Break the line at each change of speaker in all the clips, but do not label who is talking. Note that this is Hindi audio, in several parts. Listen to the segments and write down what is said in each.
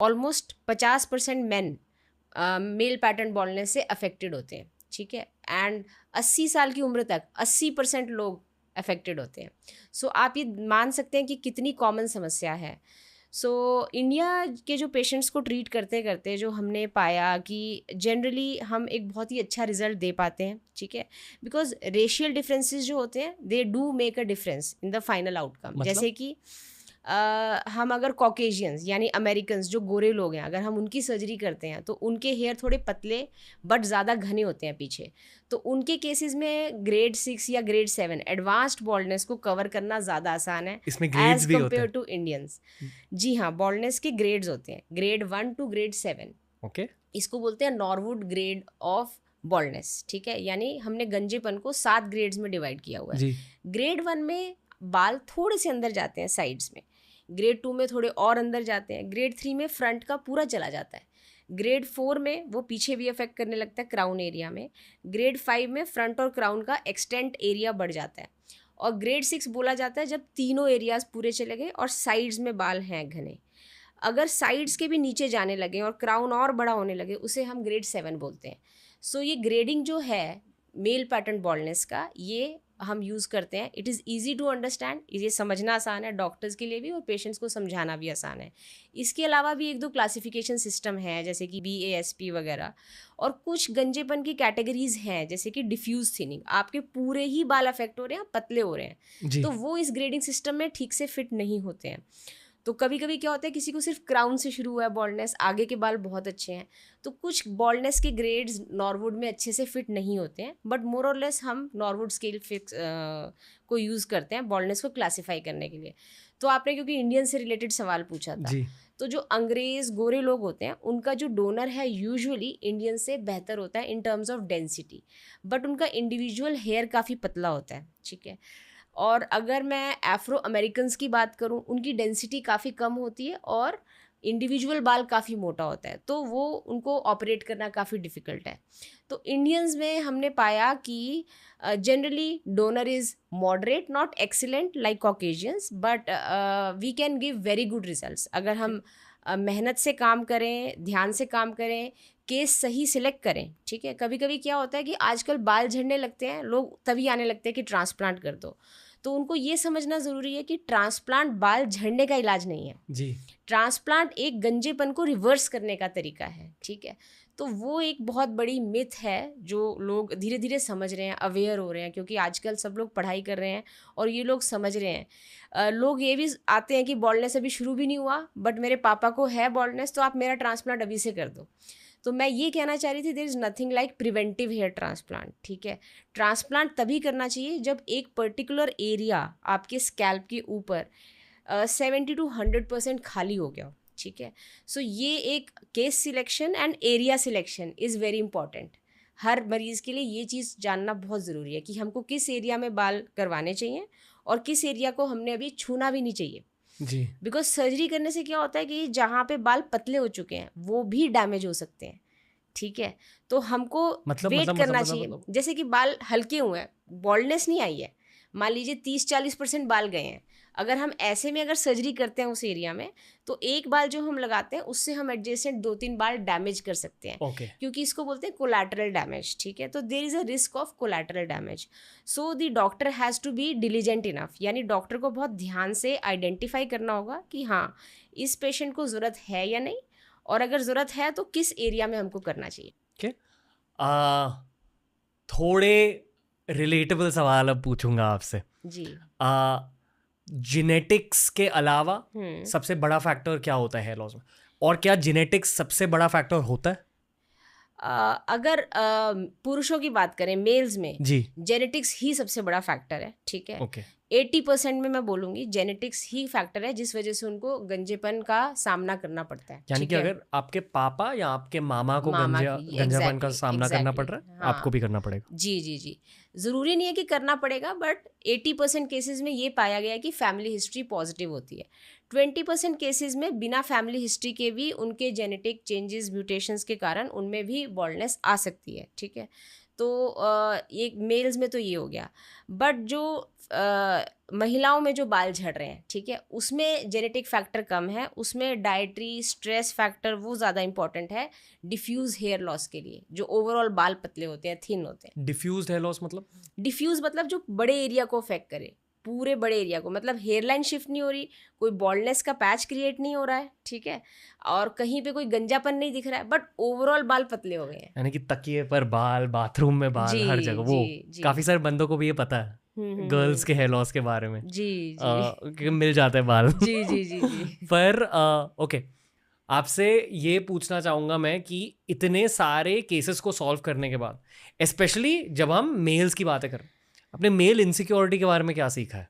Almost 50% men male pattern baldness से अफेक्टेड होते हैं, ठीक है, एंड 80 साल की उम्र तक 80% लोग अफेक्टेड होते हैं। सो आप ये मान सकते हैं कि कितनी कॉमन समस्या है। सो इंडिया के जो पेशेंट्स को ट्रीट करते करते जो हमने पाया कि जनरली हम एक बहुत ही अच्छा रिजल्ट दे पाते हैं, ठीक है, बिकॉज रेशियल डिफरेंसेस जो होते हैं they do make a difference in the final outcome. जैसे कि हम अगर कॉकेशियंस यानी अमेरिकन्स जो गोरे लोग हैं, अगर हम उनकी सर्जरी करते हैं तो उनके हेयर थोड़े पतले बट ज़्यादा घने होते हैं पीछे, तो उनके केसेस में ग्रेड 6 या ग्रेड 7 एडवांस्ड बॉल्डनेस को कवर करना ज़्यादा आसान है
इसमें ग्रेड्स
एज
भी होते
कम्पेयर
हैं?
To Indians. जी हाँ, बॉल्डनेस के ग्रेड्स होते हैं, ग्रेड 1 टू ग्रेड 7।
ओके।
इसको बोलते हैं नॉर्वुड ग्रेड ऑफ बॉल्डनेस, ठीक है, यानी हमने गंजेपन को 7 ग्रेड्स में डिवाइड किया हुआ है।
जी।
ग्रेड 1 में बाल थोड़े से अंदर जाते हैं साइड्स में, ग्रेड 2 में थोड़े और अंदर जाते हैं, ग्रेड 3 में फ्रंट का पूरा चला जाता है, ग्रेड 4 में वो पीछे भी अफेक्ट करने लगता है क्राउन एरिया में, ग्रेड 5 में फ्रंट और क्राउन का एक्सटेंट एरिया बढ़ जाता है, और ग्रेड 6 बोला जाता है जब तीनों एरियाज पूरे चले गए और साइड्स में बाल हैं घने। अगर साइड्स के भी नीचे जाने लगे और क्राउन और बड़ा होने लगे उसे हम ग्रेड 7 बोलते हैं। सो ये ग्रेडिंग जो है मेल पैटर्न बॉल्डनेस का, ये हम यूज़ करते हैं। It is easy to understand, ये समझना आसान है डॉक्टर्स के लिए भी और पेशेंट्स को समझाना भी आसान है। इसके अलावा भी 1-2 क्लासिफिकेशन सिस्टम है जैसे कि BASP वगैरह, और कुछ गंजेपन की कैटेगरीज हैं जैसे कि डिफ्यूज थिनिंग, आपके पूरे ही बाल अफेक्ट हो रहे हैं, पतले हो रहे हैं,
जी।
तो वो इस ग्रेडिंग सिस्टम में ठीक से फिट नहीं होते हैं। तो कभी कभी क्या होता है, किसी को सिर्फ क्राउन से शुरू हुआ है बॉल्डनेस, आगे के बाल बहुत अच्छे हैं, तो कुछ बॉल्डनेस के ग्रेड्स नॉर्वुड में अच्छे से फिट नहीं होते हैं, बट मोर और लेस हम नॉर्वुड स्केल फिक्स को यूज़ करते हैं बॉल्डनेस को क्लासीफाई करने के लिए। तो आपने क्योंकि इंडियन से रिलेटेड सवाल पूछा था,
जी।
तो जो अंग्रेज़ गोरे लोग होते हैं उनका जो डोनर है यूजुअली इंडियन से बेहतर होता है in terms of density, but उनका इंडिविजुअल हेयर काफ़ी पतला होता है, ठीक है। और अगर मैं एफ्रो अमेरिकन्स की बात करूं, उनकी डेंसिटी काफ़ी कम होती है और इंडिविजुअल बाल काफ़ी मोटा होता है, तो वो उनको ऑपरेट करना काफ़ी डिफ़िकल्ट है। तो इंडियंस में हमने पाया कि generally donor is moderate, not excellent like Caucasians, but we can give very good results अगर हम मेहनत से काम करें, ध्यान से काम करें, केस सही सिलेक्ट करें, ठीक है। कभी कभी क्या होता है कि आजकल बाल झड़ने लगते हैं, लोग तभी आने लगते हैं कि ट्रांसप्लांट कर दो, तो उनको ये समझना ज़रूरी है कि ट्रांसप्लांट बाल झड़ने का इलाज नहीं है
जी।
ट्रांसप्लांट एक गंजेपन को रिवर्स करने का तरीका है, ठीक है। तो वो एक बहुत बड़ी मिथ है जो लोग धीरे धीरे समझ रहे हैं, अवेयर हो रहे हैं, क्योंकि आजकल सब लोग पढ़ाई कर रहे हैं और ये लोग समझ रहे हैं। लोग ये भी आते हैं कि बॉल्डनेस अभी शुरू भी नहीं हुआ बट मेरे पापा को है बॉल्डनेस, तो आप मेरा ट्रांसप्लांट अभी से कर दो। तो मैं ये कहना चाह रही थी, there is nothing like preventive hair transplant, ठीक है। ट्रांसप्लांट तभी करना चाहिए जब एक पर्टिकुलर एरिया आपके स्कैल्प के ऊपर 70 to 100% खाली हो गया हो, ठीक है। सो ये एक case selection and area selection is very important. हर मरीज़ के लिए ये चीज़ जानना बहुत ज़रूरी है कि हमको किस एरिया में बाल करवाने चाहिए और किस एरिया को हमने अभी छूना भी नहीं चाहिए।
जी।
बिकॉज सर्जरी करने से क्या होता है कि जहाँ पे बाल पतले हो चुके हैं वो भी डैमेज हो सकते हैं, ठीक है। तो हमको वेट करना चाहिए। जैसे कि बाल हल्के हुए हैं, बॉल्डनेस नहीं आई है, मान लीजिए 30-40% बाल गए हैं, अगर हम ऐसे में अगर सर्जरी करते हैं उस एरिया में, तो एक बाल जो हम लगाते हैं उससे हम एडजेसेंट 2-3 बाल डैमेज कर सकते हैं।
ओके।
क्योंकि इसको बोलते हैं कोलैटरल डैमेज, ठीक है। तो there is a risk of collateral damage, so the doctor has to be diligent enough, यानी डॉक्टर को बहुत ध्यान से आइडेंटिफाई करना होगा कि हाँ इस पेशेंट को ज़रूरत है या नहीं, और अगर ज़रूरत है तो किस एरिया में हमको करना चाहिए।
ओके। थोड़े रिलेटेबल सवाल अब पूछूंगा आपसे।
जी।
जेनेटिक्स के अलावा सबसे बड़ा फैक्टर क्या होता है हेयर लॉस में, और क्या जेनेटिक्स सबसे बड़ा फैक्टर होता है?
अगर पुरुषों की बात करें, मेल्स में
जी।
जेनेटिक्स ही सबसे बड़ा फैक्टर है, ठीक है।
ओके।
80% में मैं बोलूँगी जेनेटिक्स ही फैक्टर है जिस वजह से उनको गंजेपन का सामना करना पड़ता है,
यानी
ठीक
कि
है।
अगर आपके पापा या आपके मामा को
मामा की
गंजापन का सामना करना पड़ रहा है,
हाँ।
आपको भी करना पड़ेगा।
जी जी जी, ज़रूरी नहीं है कि करना पड़ेगा, बट 80% केसेस में ये पाया गया है कि फैमिली हिस्ट्री पॉजिटिव होती है। 20% केसेस में बिना फैमिली हिस्ट्री के भी उनके जेनेटिक चेंजेस म्यूटेशंस के कारण उनमें भी बॉल्डनेस आ सकती है, ठीक है। तो ये मेल्स में तो ये हो गया। बट जो महिलाओं में जो बाल झड़ रहे हैं, ठीक है, उसमें जेनेटिक फैक्टर कम है, उसमें डाइटरी स्ट्रेस फैक्टर वो ज़्यादा इंपॉर्टेंट है डिफ्यूज़ हेयर लॉस के लिए, जो ओवरऑल बाल पतले होते हैं, थिन होते हैं।
डिफ्यूज्ड हेयर लॉस मतलब?
डिफ्यूज़ मतलब जो बड़े एरिया को अफेक्ट करे, पूरे बड़े एरिया को, मतलब हेयर लाइन शिफ्ट नहीं हो रही, कोई बॉल्डनेस का पैच क्रिएट नहीं हो रहा है, ठीक है, और कहीं पे कोई गंजापन नहीं दिख रहा है, बट ओवरऑल बाल पतले हो गए हैं।
यानी कि तकिए पर बाल, बाथरूम में बाल,
जी,
हर जगह। वो
जी।
काफी सारे बंदों को भी ये पता है गर्ल्स के हेयर लॉस के बारे में।
जी
कि मिल जाते हैं बाल।
जी जी जी जी।
पर ओके, आपसे ये पूछना चाहूंगा मैं कि इतने सारे केसेस को सॉल्व करने के बाद, स्पेशली जब हम मेल्स की बातें करें, अपने मेल इनसिक्योरिटी के बारे में क्या सीखा है?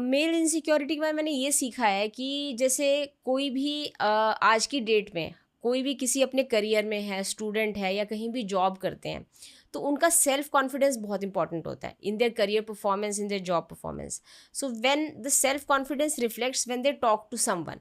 मेल इनसिक्योरिटी के बारे में मैंने ये सीखा है कि जैसे कोई भी आज की डेट में कोई भी किसी अपने करियर में है, स्टूडेंट है या कहीं भी जॉब करते हैं, तो उनका सेल्फ कॉन्फिडेंस बहुत इंपॉर्टेंट होता है in their career performance, in their job performance. So when the self confidence reflects when they talk to someone,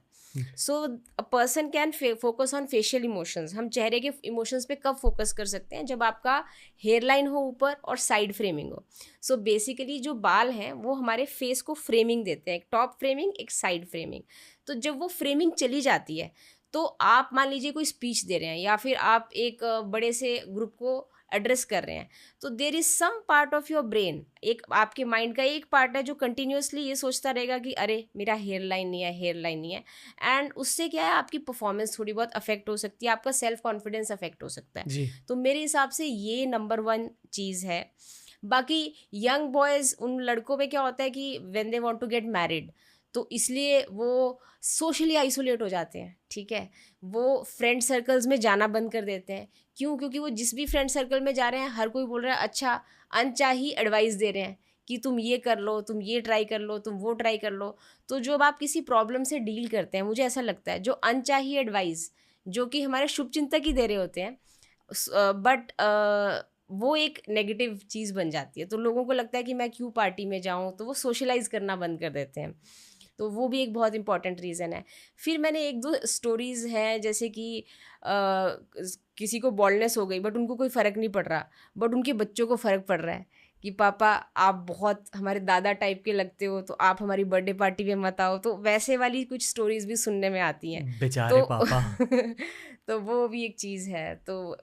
so a person can focus on facial emotions. हम चेहरे के इमोशंस पे कब फोकस कर सकते हैं? जब आपका हेयर लाइन हो ऊपर और साइड फ्रेमिंग हो। सो बेसिकली जो बाल हैं वो हमारे फेस को फ्रेमिंग देते हैं, एक टॉप फ्रेमिंग, एक साइड फ्रेमिंग। तो जब वो फ्रेमिंग चली जाती है तो आप मान लीजिए कोई स्पीच दे रहे हैं या फिर आप एक बड़े से ग्रुप को एड्रेस कर रहे हैं, तो there is some part of your brain, एक आपके माइंड का एक पार्ट है जो कंटिन्यूसली ये सोचता रहेगा कि अरे मेरा हेयर लाइन नहीं है, हेयर लाइन नहीं है। एंड उससे क्या है, आपकी परफॉर्मेंस थोड़ी बहुत अफेक्ट हो सकती है, आपका सेल्फ कॉन्फिडेंस अफेक्ट हो सकता है
जी।
तो मेरे हिसाब से ये नंबर 1 चीज़ है। बाकी यंग बॉयज़, उन लड़कों में क्या होता है कि when they want to get married, तो इसलिए वो सोशली आइसोलेट हो जाते हैं, ठीक है, वो फ्रेंड सर्कल्स में जाना बंद कर देते हैं। क्यों? क्योंकि वो जिस भी फ्रेंड सर्कल में जा रहे हैं हर कोई बोल रहा है अच्छा, अनचाही एडवाइस दे रहे हैं कि तुम ये कर लो, तुम ये ट्राई कर लो, तुम वो ट्राई कर लो। तो जब आप किसी प्रॉब्लम से डील करते हैं, मुझे ऐसा लगता है जो अनचाही एडवाइस जो कि हमारे शुभचिंतक ही दे रहे होते हैं, बट वो एक नेगेटिव चीज़ बन जाती है। तो लोगों को लगता है कि मैं क्यों पार्टी में जाऊँ, तो वो सोशलाइज करना बंद कर देते हैं। तो वो भी एक बहुत इंपॉर्टेंट रीज़न है। फिर मैंने 1-2 स्टोरीज़ हैं, जैसे कि किसी को बॉल्डनेस हो गई बट उनको कोई फ़र्क नहीं पड़ रहा, बट उनके बच्चों को फ़र्क पड़ रहा है कि पापा आप बहुत हमारे दादा टाइप के लगते हो, तो आप हमारी बर्थडे पार्टी में मत आओ। तो वैसे वाली कुछ स्टोरीज़ भी सुनने में आती हैं।
बेचारे
तो
पापा।
तो वो भी एक चीज़ है। तो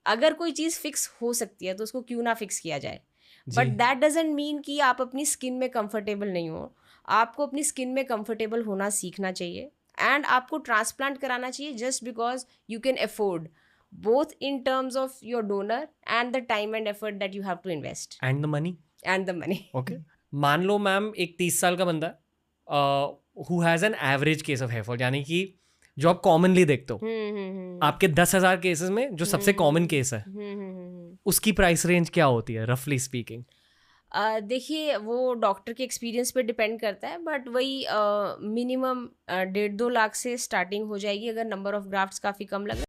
अगर कोई चीज़ फिक्स हो सकती है तो उसको क्यों ना फिक्स किया जाए, बट दैट डजंट मीन कि आप अपनी स्किन में कंफर्टेबल नहीं हो। आपको अपनी स्किन में कंफर्टेबल होना सीखना चाहिए एंड आपको ट्रांसप्लांट कराना चाहिए just because you can afford, both in terms of your donor and the time and effort that you have to invest
and the money.
and the money.
Okay, मान लो मैम एक 30 साल का बंदा who has an average case of hair fall, यानी कि जो आप कॉमनली देखते हो आपके 10,000 केसेस में जो सबसे कॉमन केस है, उसकी प्राइस रेंज क्या होती है रफली स्पीकिंग?
देखिए वो डॉक्टर के एक्सपीरियंस पे डिपेंड करता है, बट वही मिनिमम 1.5-2 लाख से स्टार्टिंग हो जाएगी अगर नंबर ऑफ ग्राफ्ट्स काफ़ी कम लगे।